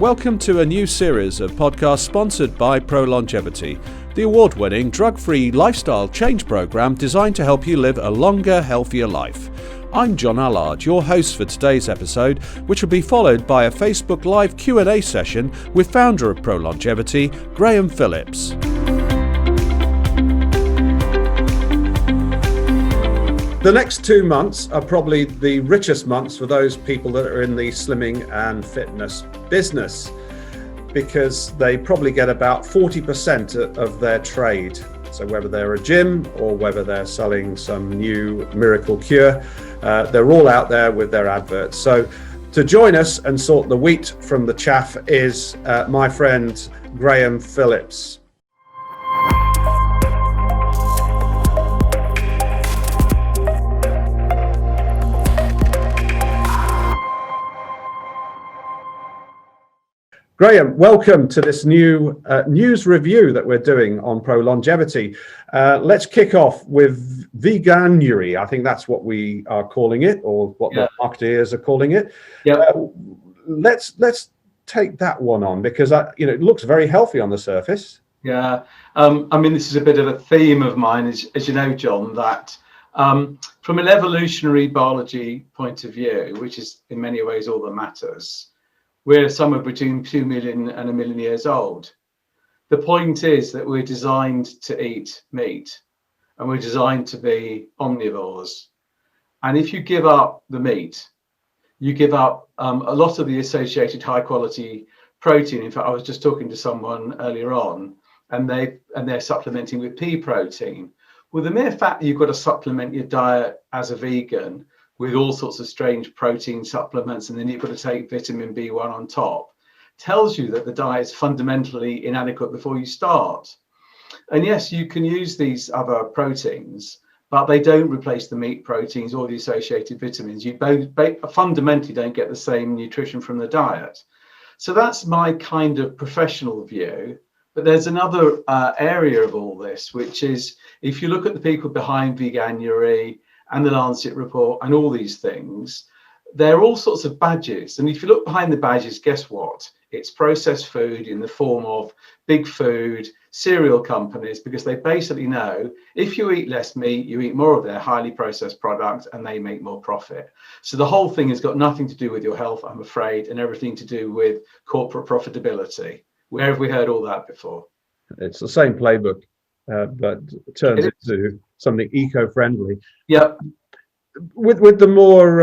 Welcome to a new series of podcasts sponsored by ProLongevity, the award-winning drug-free lifestyle change program designed to help you live a longer, healthier life. I'm John Allard, your host for today's episode, which will be followed by a Facebook Live Q&A session with founder of ProLongevity, Graham Phillips. The next 2 months are probably the richest months for those people that are in the slimming and fitness business, because they probably get about 40% of their trade. So whether they're a gym or whether they're selling some new miracle cure, they're all out there with their adverts. So to join us and sort the wheat from the chaff is my friend Graham Phillips. Graham, welcome to this new news review that we're doing on ProLongevity. Let's kick off with Veganuary. I think that's what we are calling it, or what the marketeers are calling it. Yeah. Let's take that one on, because it looks very healthy on the surface. Yeah. I mean, this is a bit of a theme of mine, as you know, John, that from an evolutionary biology point of view, which is in many ways all that matters, we're somewhere between 2 million and 1 million years old. The point is that we're designed to eat meat, and we're designed to be omnivores. And if you give up the meat, you give up a lot of the associated high quality protein. In fact, I was just talking to someone earlier on, and they're supplementing with pea protein. Well, the mere fact that you've got to supplement your diet as a vegan with all sorts of strange protein supplements, and then you've got to take vitamin B1 on top, tells you that the diet is fundamentally inadequate before you start. And yes, you can use these other proteins, but they don't replace the meat proteins or the associated vitamins. You fundamentally don't get the same nutrition from the diet. So that's my kind of professional view. But there's another area of all this, which is, if you look at the people behind Veganuary and the Lancet report and all these things, they're all sorts of badges. And if you look behind the badges, guess what? It's processed food in the form of big food, cereal companies, because they basically know if you eat less meat, you eat more of their highly processed products and they make more profit. So the whole thing has got nothing to do with your health, I'm afraid, and everything to do with corporate profitability. Where have we heard all that before? It's the same playbook, but it turns into something eco-friendly. Yeah. With the more,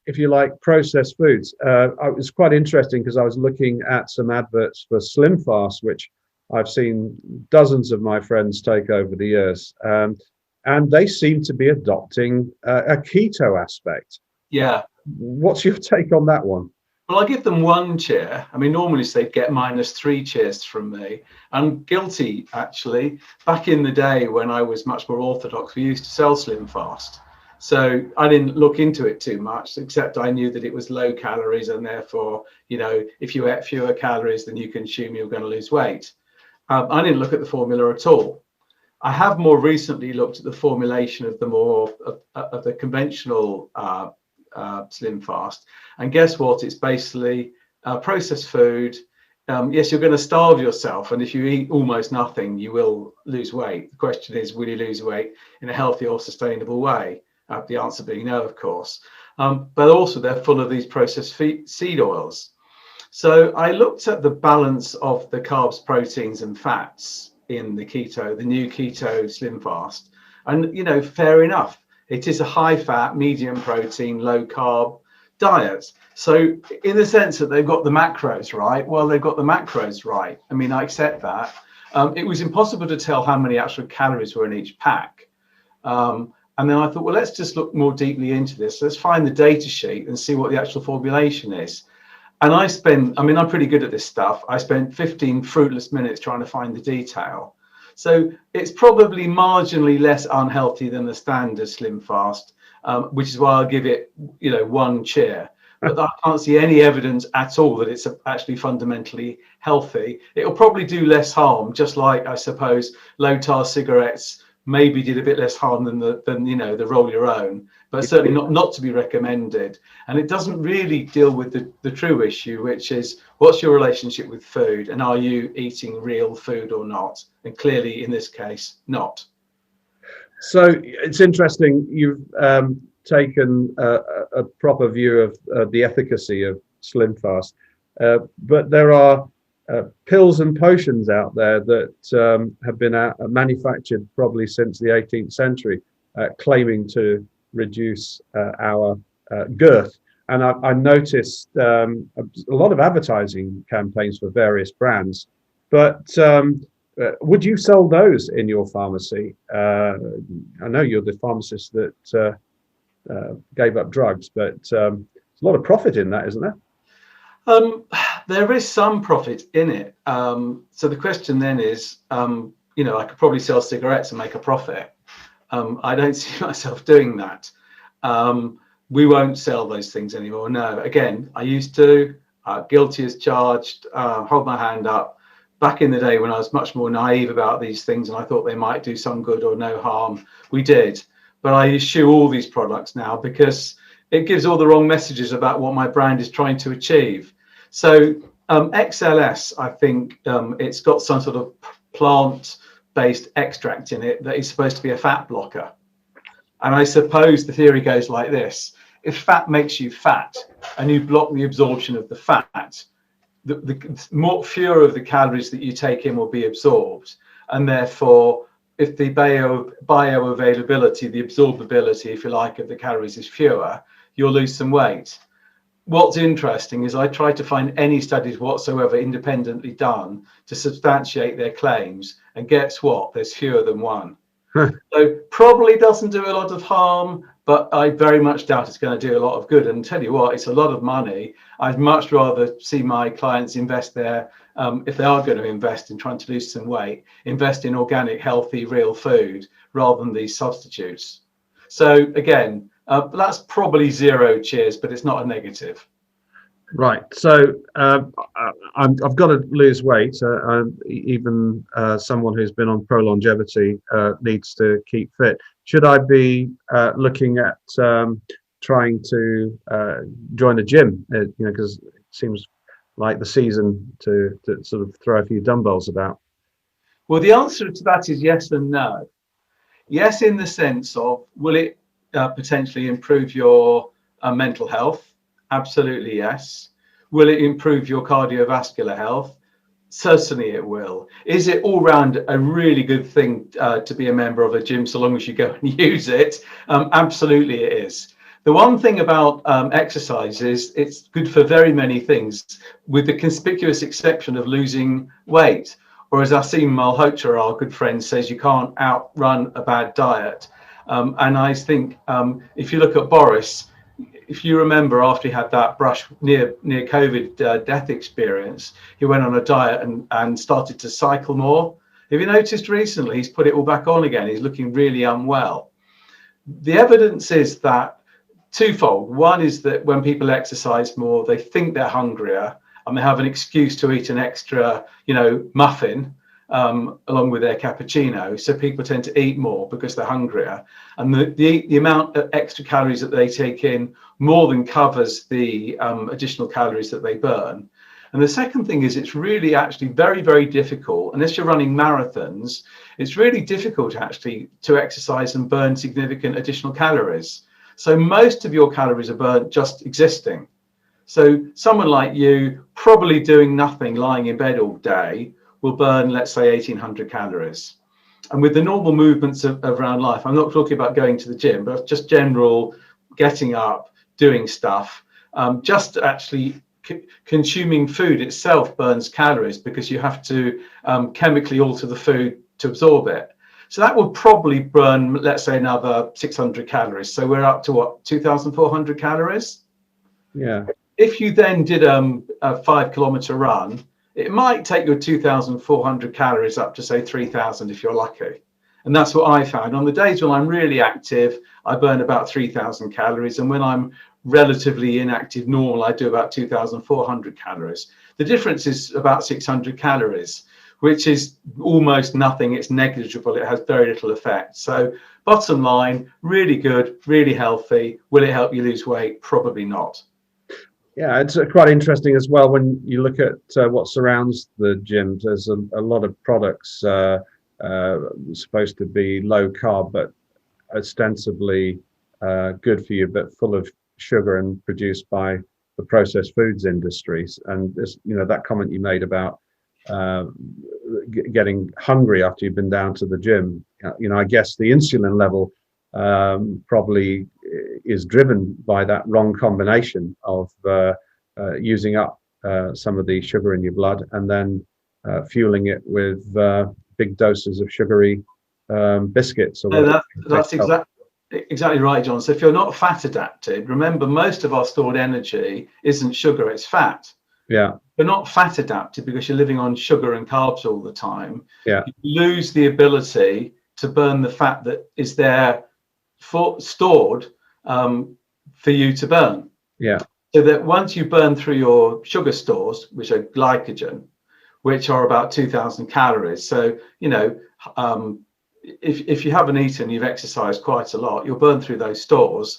if you like, processed foods, it was quite interesting because I was looking at some adverts for Slim Fast, which I've seen dozens of my friends take over the years, and they seem to be adopting a keto aspect. Yeah. What's your take on that one? Well, I give them 1 cheer. I mean, normally they'd get -3 cheers from me. I'm guilty, actually. Back in the day when I was much more orthodox, we used to sell Slim Fast. So I didn't look into it too much, except I knew that it was low calories, and therefore, if you ate fewer calories than you consume, you're going to lose weight. I didn't look at the formula at all. I have more recently looked at the formulation of the conventional Slim Fast, and guess what? It's basically processed food. Yes, you're going to starve yourself, and if you eat almost nothing, you will lose weight. The question is, will you lose weight in a healthy or sustainable way? The answer being no, of course. But also, they're full of these processed seed oils. So I looked at the balance of the carbs, proteins, and fats in the new keto Slim Fast, and fair enough. It is a high fat, medium protein, low carb diet. So in the sense that they've got the macros right, well, they've got the macros right. I mean, I accept that. It was impossible to tell how many actual calories were in each pack. And then I thought, well, let's just look more deeply into this. Let's find the data sheet and see what the actual formulation is. And I'm pretty good at this stuff. I spent 15 fruitless minutes trying to find the detail. So it's probably marginally less unhealthy than the standard Slim Fast, which is why I'll give it, 1 cheer. But I can't see any evidence at all that it's actually fundamentally healthy. It'll probably do less harm, just like, I suppose, low tar cigarettes maybe did a bit less harm than the roll your own. but certainly not to be recommended. And it doesn't really deal with the true issue, which is what's your relationship with food, and are you eating real food or not? And clearly in this case, not. So it's interesting you've taken a proper view of the efficacy of Slim Fast, but there are pills and potions out there that have been manufactured probably since the 18th century, claiming to reduce our girth. And I noticed a lot of advertising campaigns for various brands, but would you sell those in your pharmacy? I know you're the pharmacist that gave up drugs, but there's a lot of profit in that, isn't there? There is some profit in it. So the question then is, I could probably sell cigarettes and make a profit. I don't see myself doing that. We won't sell those things anymore. No, again, I used to, guilty as charged, hold my hand up. Back in the day when I was much more naive about these things and I thought they might do some good or no harm, we did. But I eschew all these products now because it gives all the wrong messages about what my brand is trying to achieve. So XLS, I think it's got some sort of plant-based extract in it that is supposed to be a fat blocker. And I suppose the theory goes like this. If fat makes you fat and you block the absorption of the fat, the fewer of the calories that you take in will be absorbed. And therefore, if the bioavailability, the absorbability, if you like, of the calories is fewer, you'll lose some weight. What's interesting is I tried to find any studies whatsoever independently done to substantiate their claims. And guess what? There's fewer than one. So probably doesn't do a lot of harm, but I very much doubt it's going to do a lot of good. And tell you what, it's a lot of money. I'd much rather see my clients invest their, if they are going to invest in trying to lose some weight, invest in organic, healthy, real food rather than these substitutes. So again, that's probably zero cheers, but it's not a negative. Right. So I've got to lose weight. Even someone who's been on pro longevity needs to keep fit. Should I be looking at trying to join a gym? Because it seems like the season to sort of throw a few dumbbells about. Well, the answer to that is yes and no. Yes, in the sense of, will it potentially improve your mental health? Absolutely, yes. Will it improve your cardiovascular health? Certainly it will. Is it all round a really good thing to be a member of a gym so long as you go and use it? Absolutely it is. The one thing about exercise is it's good for very many things, with the conspicuous exception of losing weight. Or as Asim Malhotra, our good friend, says, you can't outrun a bad diet. And I think if you look at Boris, if you remember, after he had that brush near COVID death experience, he went on a diet and started to cycle more. Have you noticed recently he's put it all back on again? He's looking really unwell. The evidence is that twofold. One is that when people exercise more, they think they're hungrier and they have an excuse to eat an extra, muffin along with their cappuccino. So people tend to eat more because they're hungrier. And the amount of extra calories that they take in more than covers the additional calories that they burn. And the second thing is it's really actually very, very difficult, unless you're running marathons, it's really difficult actually to exercise and burn significant additional calories. So most of your calories are burnt just existing. So someone like you, probably doing nothing, lying in bed all day, will burn, let's say, 1,800 calories. And with the normal movements of around life, I'm not talking about going to the gym, but just general getting up, doing stuff, just actually consuming food itself burns calories because you have to chemically alter the food to absorb it. So that would probably burn, let's say, another 600 calories. So we're up to what, 2,400 calories? Yeah. If you then did a 5-kilometer run, it might take your 2,400 calories up to say 3,000 if you're lucky. And that's what I found. On the days when I'm really active, I burn about 3,000 calories. And when I'm relatively inactive, normal, I do about 2,400 calories. The difference is about 600 calories. which is almost nothing. It's negligible. It has very little effect. So bottom line, really good, really healthy. Will it help you lose weight? Probably not. Yeah, it's quite interesting as well when you look at what surrounds the gyms. There's a lot of products supposed to be low carb, but ostensibly good for you, but full of sugar and produced by the processed foods industries. And this, that comment you made about getting hungry after you've been down to the gym. I guess the insulin level probably is driven by that wrong combination of using up some of the sugar in your blood and then fueling it with big doses of sugary biscuits or whatever. That's exactly right, John. So if you're not fat adapted, remember most of our stored energy isn't sugar, it's fat. Yeah. You're not fat adapted because you're living on sugar and carbs all the time. Yeah. You lose the ability to burn the fat that is there stored for you to burn. Yeah. So that once you burn through your sugar stores, which are glycogen, which are about 2,000 calories. So, if you haven't eaten, you've exercised quite a lot, you'll burn through those stores.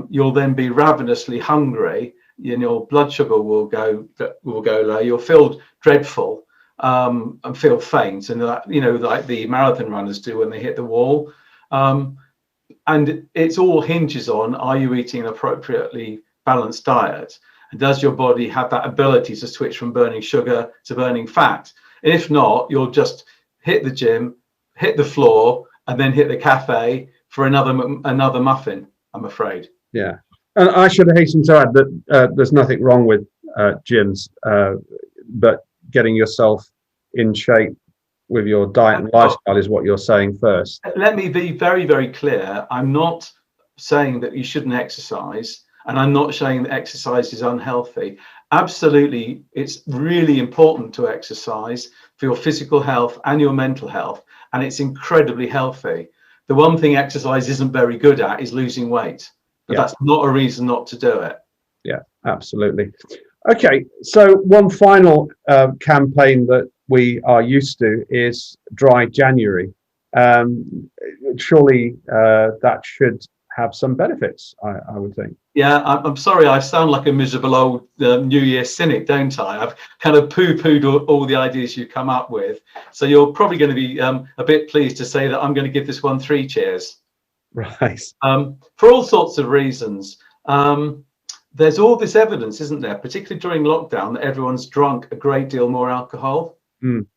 You'll then be ravenously hungry. Your blood sugar will go low. You'll feel dreadful and feel faint, and like the marathon runners do when they hit the wall. And it's all hinges on, are you eating an appropriately balanced diet? And does your body have that ability to switch from burning sugar to burning fat? And if not, you'll just hit the gym, hit the floor, and then hit the cafe for another muffin, I'm afraid. Yeah. And I should hasten to add that there's nothing wrong with gyms, but getting yourself in shape with your diet and lifestyle is what you're saying first. Let me be very, very clear. I'm not saying that you shouldn't exercise, and I'm not saying that exercise is unhealthy. Absolutely, it's really important to exercise for your physical health and your mental health, and it's incredibly healthy. The one thing exercise isn't very good at is losing weight, but that's not a reason not to do it. Yeah, absolutely. Okay, so one final campaign that we are used to is Dry January. Surely that should have some benefits, I would think. Yeah, I'm sorry, I sound like a miserable old New Year cynic, don't I? I've kind of poo-pooed all the ideas you come up with. So you're probably going to be a bit pleased to say that I'm going to give this one 3 cheers. Right. For all sorts of reasons. There's all this evidence, isn't there, particularly during lockdown, that everyone's drunk a great deal more alcohol. Mm.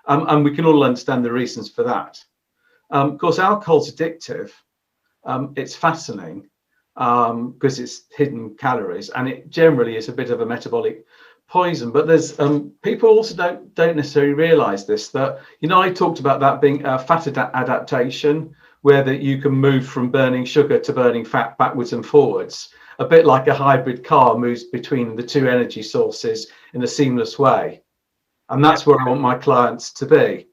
And we can all understand the reasons for that. Of course, alcohol's addictive. It's fattening because it's hidden calories, and it generally is a bit of a metabolic poison. But there's people also don't necessarily realize this, that I talked about that being a fat adaptation, where that you can move from burning sugar to burning fat backwards and forwards, a bit like a hybrid car moves between the 2 energy sources in a seamless way. And that's where I want my clients to be.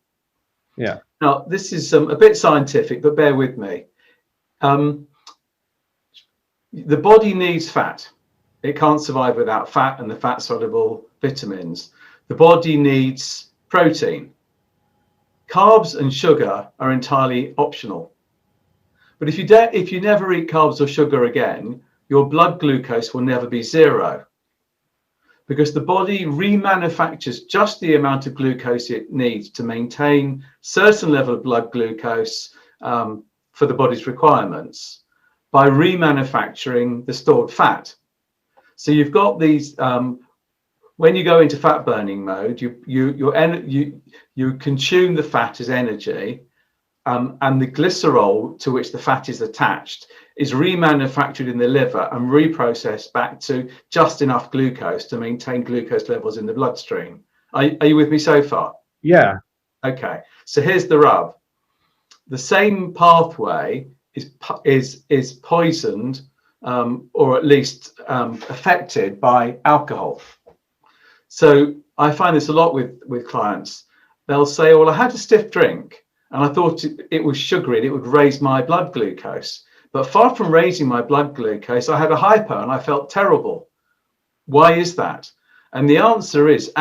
Yeah. Now, this is a bit scientific, but bear with me. The body needs fat. It can't survive without fat and the fat soluble vitamins. The body needs protein. Carbs and sugar are entirely optional. But if you never eat carbs or sugar again, your blood glucose will never be 0, because the body remanufactures just the amount of glucose it needs to maintain certain level of blood glucose for the body's requirements by remanufacturing the stored fat. So you've got these, when you go into fat burning mode, you consume the fat as energy, and the glycerol to which the fat is attached is remanufactured in the liver and reprocessed back to just enough glucose to maintain glucose levels in the bloodstream. Are you with me so far? Yeah. Okay. So here's the rub. The same pathway is poisoned or at least affected by alcohol. So I find this a lot with clients. They'll say, well, I had a stiff drink and I thought it was sugary and it would raise my blood glucose. But far from raising my blood glucose, I had a hypo and I felt terrible. Why is that? And the answer is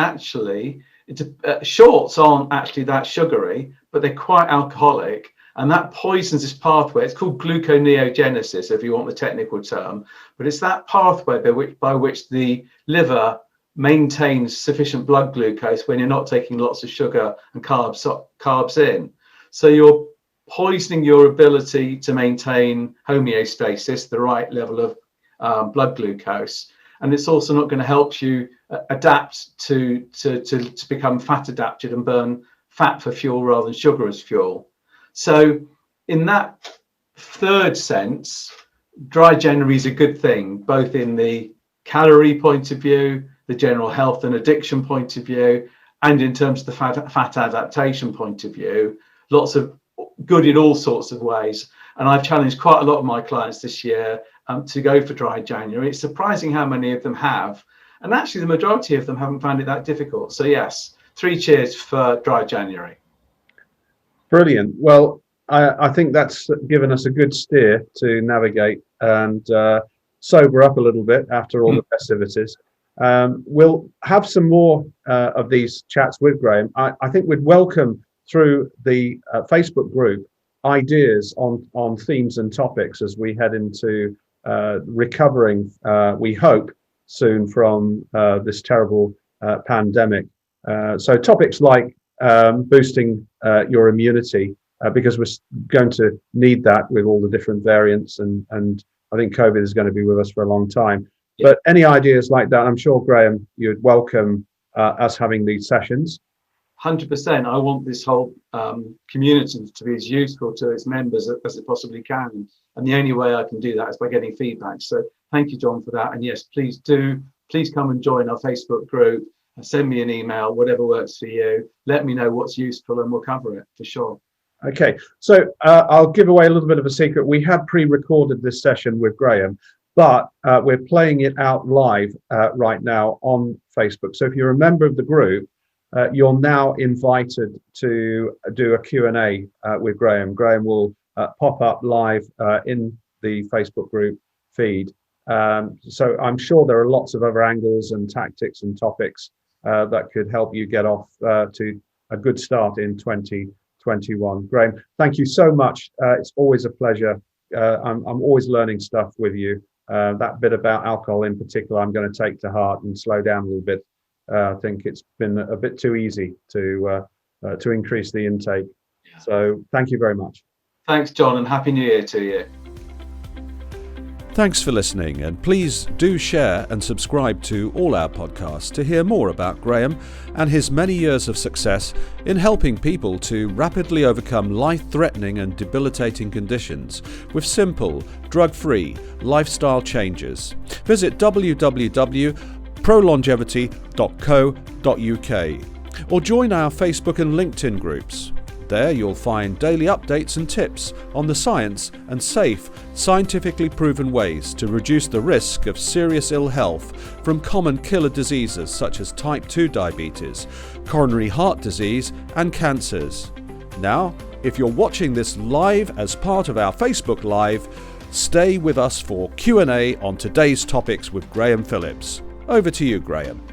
Shorts aren't actually that sugary, but they're quite alcoholic, and that poisons this pathway. It's called gluconeogenesis, if you want the technical term, but it's that pathway by which the liver maintains sufficient blood glucose when you're not taking lots of sugar and carbs in. So you're poisoning your ability to maintain homeostasis, the right level of blood glucose, and it's also not going to help you adapt to become fat adapted and burn fat for fuel rather than sugar as fuel. So in that third sense, dry January is a good thing, both in the calorie point of view, the general health and addiction point of view, and in terms of the fat adaptation point of view. Lots of good in all sorts of ways. And I've challenged quite a lot of my clients this year to go for dry January. It's surprising how many of them have. And actually, the majority of them haven't found it that difficult. So yes, 3 cheers for dry January. Brilliant. Well, I think that's given us a good steer to navigate and sober up a little bit after all the festivities. We'll have some more of these chats with Graham. I think we'd welcome through the Facebook group ideas on themes and topics as we head into recovering, we hope, soon from this terrible pandemic. So topics like boosting your immunity, because we're going to need that with all the different variants, and I think COVID is going to be with us for a long time. Yeah. But any ideas like that, I'm sure, Graham, you'd welcome us having these sessions. 100%. I want this whole community to be as useful to its members as it possibly can. And the only way I can do that is by getting feedback. So thank you, John, for that. And yes, please come and join our Facebook group. Send me an email, whatever works for you. Let me know what's useful and we'll cover it for sure. Okay, so I'll give away a little bit of a secret. We have pre-recorded this session with Graham, but we're playing it out live right now on Facebook. So if you're a member of the group, you're now invited to do a Q&A with Graham. Graham will pop up live in the Facebook group feed. So I'm sure there are lots of other angles and tactics and topics that could help you get off to a good start in 2021. Graham, thank you so much. It's always a pleasure. I'm always learning stuff with you. That bit about alcohol in particular, I'm going to take to heart and slow down a little bit. I think it's been a bit too easy to increase the intake. Yeah. So thank you very much. Thanks, John, and Happy New Year to you. Thanks for listening, and please do share and subscribe to all our podcasts to hear more about Graham and his many years of success in helping people to rapidly overcome life-threatening and debilitating conditions with simple, drug-free lifestyle changes. Visit www.prolongevity.co.uk or join our Facebook and LinkedIn groups. There you'll find daily updates and tips on the science and safe, scientifically proven ways to reduce the risk of serious ill health from common killer diseases such as type 2 diabetes, coronary heart disease and cancers. Now, if you're watching this live as part of our Facebook Live, stay with us for Q&A on today's topics with Graham Phillips. Over to you, Graham.